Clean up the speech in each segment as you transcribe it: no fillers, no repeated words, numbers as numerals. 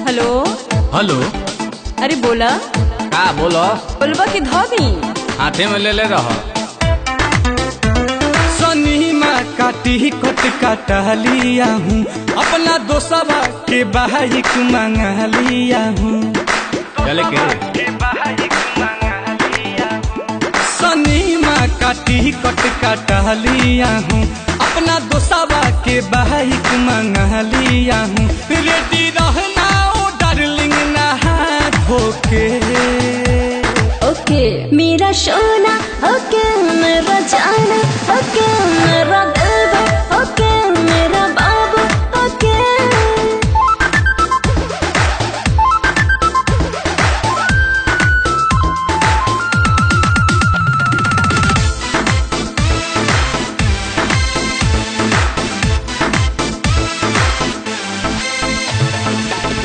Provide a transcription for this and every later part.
Hello hello. अरे बोला का बोलो? बोलबा की धोबी हाथे में ले रहो। सनीमा काटी कट काटा लिया हूँ, अपना दोस्तवा के बाइक मंगा लिया हूँ। चले के सनीमा काटी कट काटा लिया हूँ, अपना दोस्तवा के बाइक मंगा लिया हूँ। रेडी रहना ओ डार्लिंग नहा धोके। ओके मेरा सोना, ओके मेरा जाना, ओके मेरा दिलवा, ओके मेरा बाबू, ओके।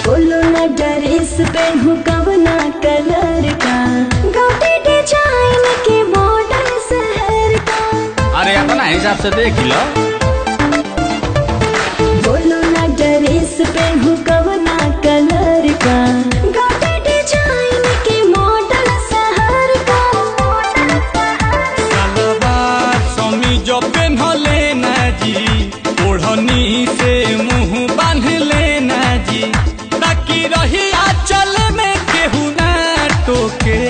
बोलो ना ड्रेस पहनूं कवना कलर का, गोटी डिजाइन के मॉडल शहर का। अरे अपना हिसाब से देख लो। बोलो ना ड्रेस पहनूं कवना कलर का, गोटी डिजाइन के मॉडल शहर का। सलवार समीज पहन लेना जी, ओढ़नी से मुंह बांध लेना जी, ताकि रही आंचल में केहू ना टोके।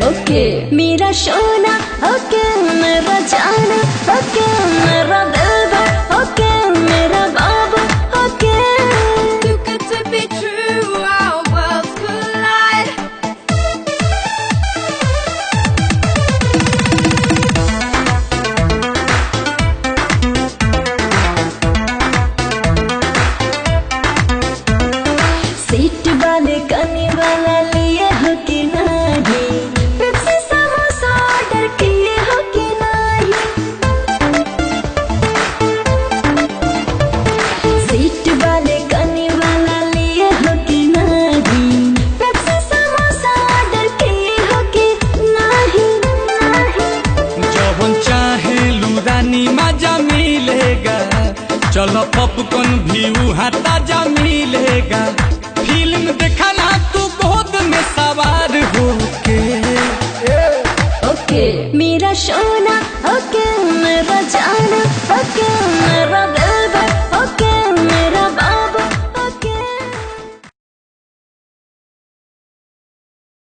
ओके मेरा सोना, ओके मेरा जाना, ओके मेरा दिलवा, ओके मेरा बाबू, ओके। Too good to be true, our worlds collide. Seat वाले कनी वाला लिए हो कि नहीं, पेप्सी समोसा ऑर्डर किए हो कि नहीं। सीट वाले कनी वाला लिए हो कि नहीं, पेप्सी समोसा ऑर्डर किए हो कि नहीं। जवन चाहे लुरानी मजा मिलेगा, चलो पॉपकॉर्न भी वहाँ ताजा मिलेगा। फिल्म देखना तू गोद में सवार होके। ओके मेरा सोना, ओके मेरा जाना, ओके मेरा